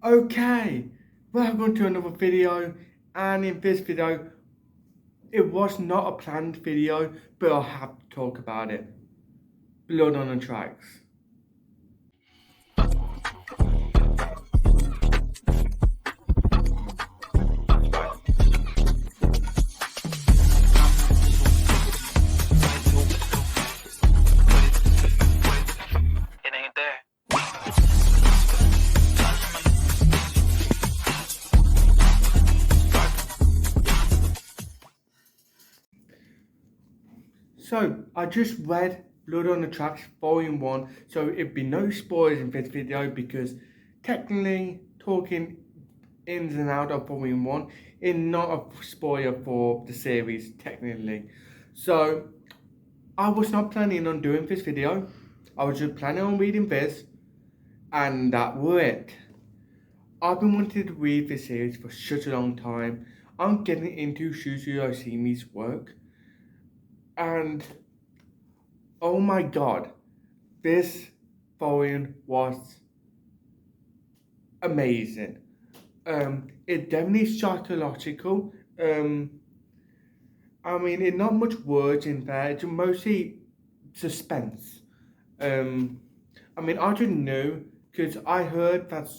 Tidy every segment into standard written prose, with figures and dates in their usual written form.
Okay, welcome to another video, and in this video, it was not a planned video, but I have to talk about it. Blood on the tracks. It ain't there. So, I just read Blood on the Tracks Volume 1, so it'd be no spoilers in this video because technically talking ins and out of Volume 1 is not a spoiler for the series, technically. So, I was not planning on doing this video. I was just planning on reading this, and that was it. I've been wanting to read this series for such a long time. I'm getting into Shuzo Yoshimi's work, and oh my god, this volume was amazing. It definitely psychological. I mean, it's not much words in there. It's mostly suspense. Um, I mean, I didn't know because I heard that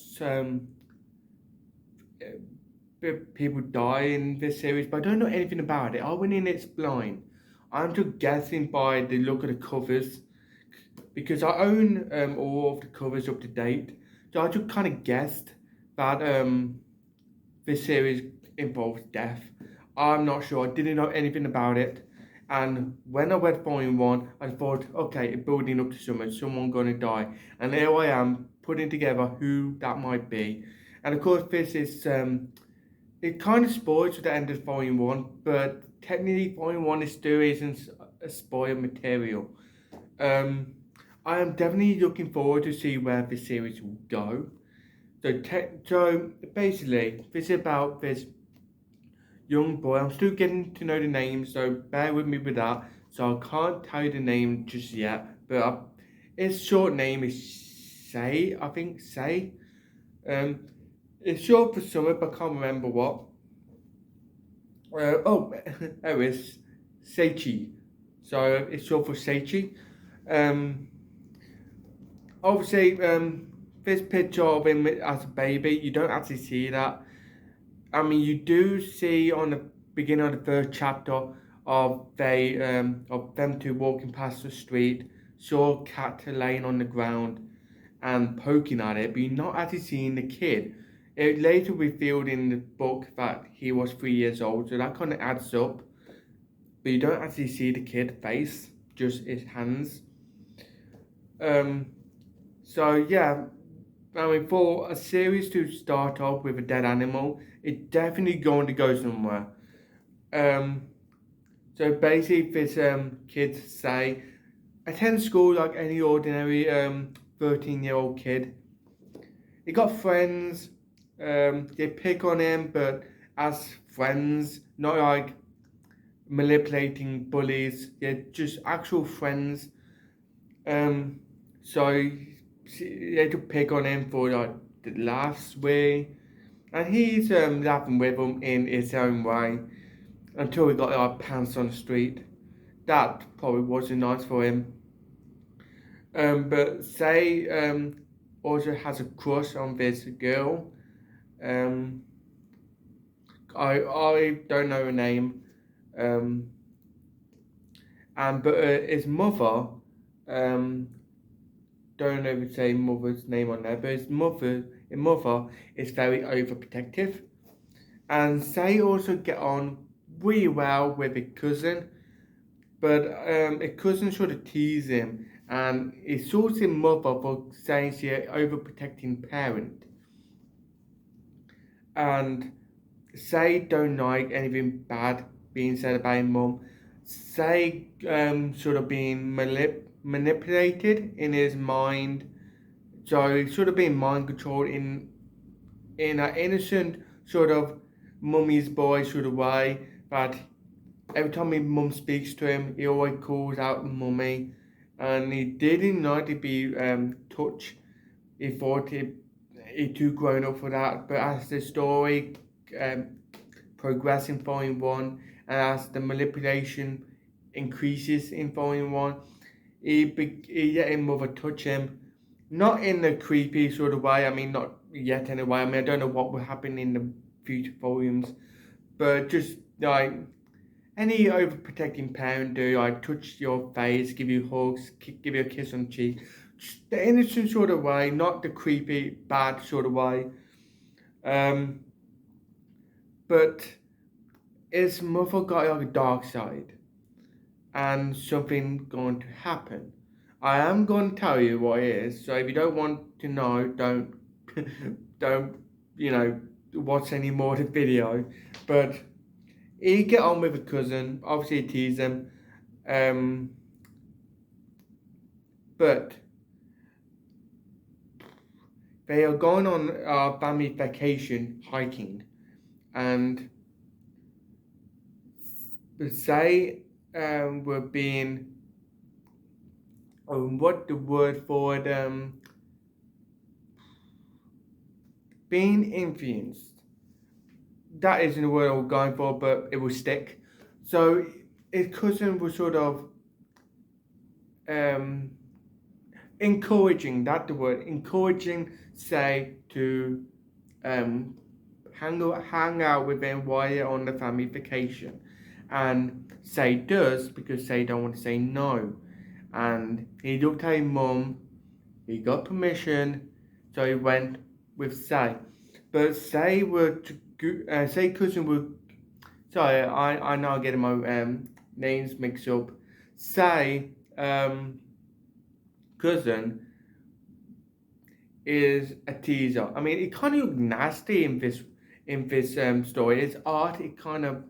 people die in this series, but I don't know anything about it. I went in it blind. I'm just guessing by the look of the covers because I own all of the covers up to date. So I just kind of guessed that this series involves death. I'm not sure. I didn't know anything about it. And when I read Volume 1, I thought, okay, it's building up to something, someone gonna die. And here I am, putting together who that might be. And of course, this is, it kind of spoils at the end of Volume 1, but technically Volume 1 is still isn't a spoiler material. Um, I am definitely looking forward to see where this series will go. So basically, this is about this young boy. I'm still getting to know the name, so bear with me with that. So I can't tell you the name just yet, but his short name is Say. I think Say. Um, it's short for something, but I can't remember what. Oh, there it is Seichi. So it's short for Seichi. Um, Obviously, this picture of him as a baby, you don't actually see that. I mean, you do see on the beginning of the first chapter of them two walking past the street, saw a cat laying on the ground and poking at it, but you're not actually seeing the kid. It later revealed in the book that he was 3 years old, so that kind of adds up. But you don't actually see the kid face, just his hands. Um, so yeah, I mean, for a series to start off with a dead animal, it's definitely going to go somewhere. Um, so basically, this kid say, attend school like any ordinary 13-year-old kid. He got friends. They pick on him, but as friends, not like manipulating bullies. They're just actual friends. Um, so they had to pick on him for like the last way, and he's laughing with them in his own way until he got like pants on the street. That probably wasn't nice for him. But Say also has a crush on this girl. Um, I don't know her name. Um, and but his mother um don't know if it's say mother's name on there, but his mother is very overprotective. And they also get on really well with a cousin, but a cousin sort of tease him, and he sorts his mother for saying she's an overprotecting parent. And say don't like anything bad being said about his mum. Say sort of being manipulated in his mind. So he's sort of being mind controlled in an innocent sort of mummy's boy sort of way. But every time his mum speaks to him, he always calls out mummy, and he didn't like to be touched. He thought he's too grown up for that. But as the story progresses in Volume 1, and as the manipulation increases in Volume 1, he let his mother touch him. Not in a creepy sort of way, I mean, not yet anyway. I mean, I don't know what will happen in the future volumes, but just like any overprotecting parent do, like touch your face, give you hugs, give you a kiss on the cheek, just the innocent sort of way, not the creepy, bad sort of way. Um, but his mother got like a dark side, and something going to happen. I am going to tell you what it is. So if you don't want to know, don't don't watch any more of the video. But he get on with a cousin. Obviously, he tease him. Um, but they are going on a family vacation hiking, and say were being what the word for it being influenced. That isn't the word I was going for, but it will stick. So his cousin was sort of um, encouraging, that the word, encouraging Say to um, hang out with him while they're on the family vacation. And Say does because Say don't want to say no. And he looked at his mum, he got permission, so he went with Say. But Say Say cousin would. Sorry, I now getting my names mixed up. Say cousin is a teaser. I mean, it kind of looked nasty in this story. It's art. It kind of.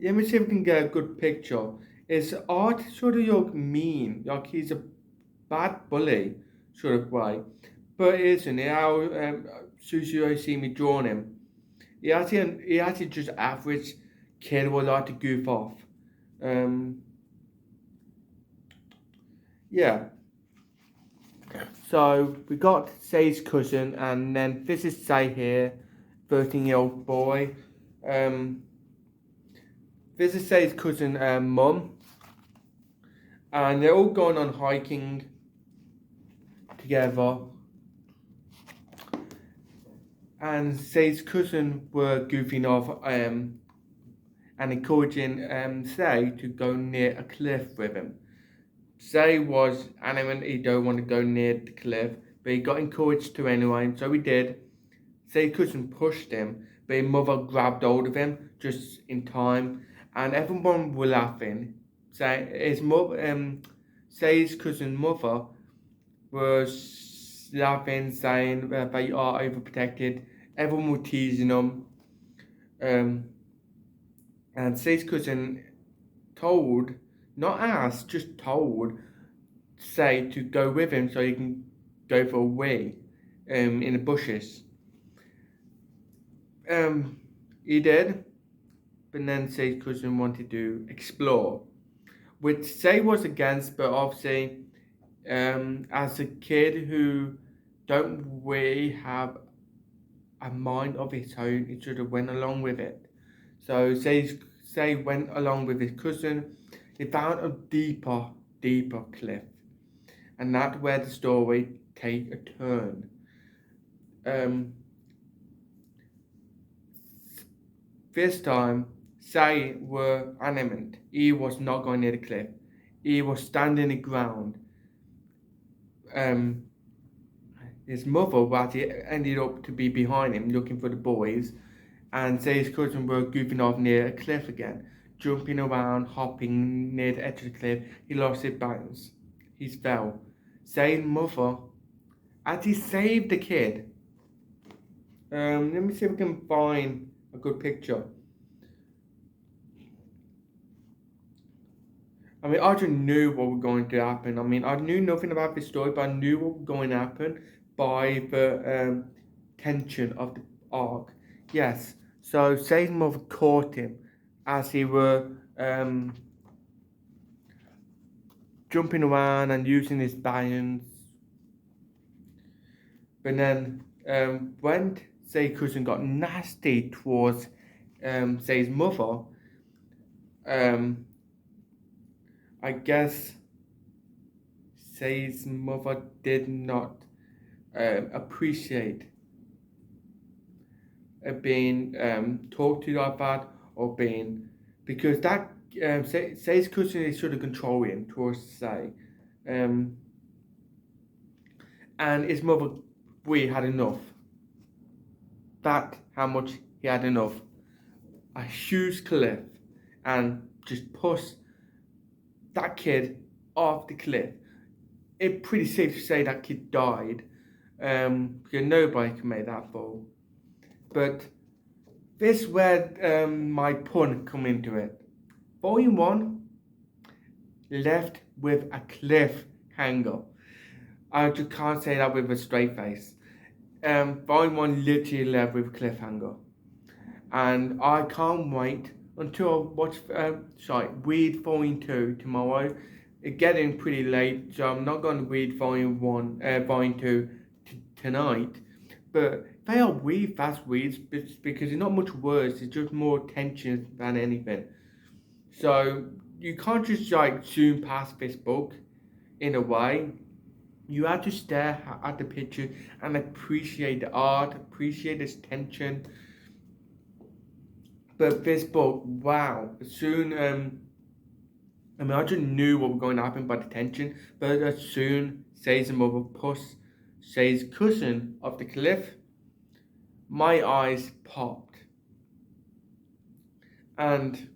Let me see if we can get a good picture. It's art sort of look mean, like he's a bad bully sort of way, but it isn't. How Sushi see me drawing him. He actually just average kid would like to goof off. Um, yeah. So we got Say's cousin, and then this is Say here, 13-year-old boy. This is Say's cousin, mum, and they're all going on hiking together. And Say's cousin were goofing off and encouraging Say to go near a cliff with him. Say was adamant he don't want to go near the cliff, but he got encouraged to anyway, so he did. Say's cousin pushed him, but his mother grabbed hold of him just in time, and everyone were laughing. Say's cousin's mother was laughing, saying that you are overprotected. Everyone was teasing him. And Say's cousin told, not asked, just told Say to go with him so he can go for a wee in the bushes. He did, but then Say's cousin wanted to explore, which Say was against, but obviously, as a kid who don't really have a mind of its own, he should have went along with it. So Say went along with his cousin. They found a deeper cliff, and that's where the story take a turn. This time, Say were adamant. He was not going near the cliff. He was standing the ground. His mother actually ended up to be behind him, looking for the boys, and Say's cousin were goofing off near a cliff again, jumping around, hopping near the edge of the cliff. He lost his balance. He fell. Say's mother actually saved the kid. Let me see if we can find a good picture. I mean, I just knew what was going to happen. I mean, I knew nothing about this story, but I knew what was going to happen by the tension of the arc. Yes, so Say's mother caught him as he were jumping around and using his balance. But then when Say's cousin got nasty towards Say's mother, I guess Say's mother did not appreciate being talked to like that, or being, because that Say's cousin is sort of controlling towards Say, and his mother, we had enough. That how much he had enough. A huge cliff, and just push that kid off the cliff. It's pretty safe to say that kid died, because nobody can make that fall. But this is where my pun come into it. Volume 1 left with a cliffhanger. I just can't say that with a straight face. Volume 1 literally left with a cliffhanger. And I can't wait until I watch, read Volume 2 tomorrow. It's getting pretty late, so I'm not going to read Volume 2 tonight. But they are really fast reads because it's not much words, it's just more tension than anything. So you can't just zoom past this book in a way. You have to stare at the picture and appreciate the art, appreciate this tension. But this book, wow, soon, I just knew what was going to happen by the tension, but as soon Say's mother pushed Say's cousin off the cliff, my eyes popped. And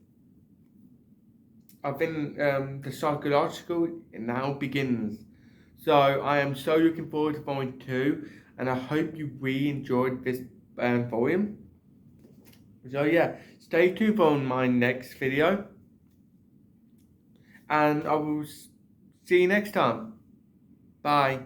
I think the psychological now begins. So I am so looking forward to Volume 2, and I hope you really enjoyed this volume. So yeah, stay tuned for my next video, and I will see you next time. Bye.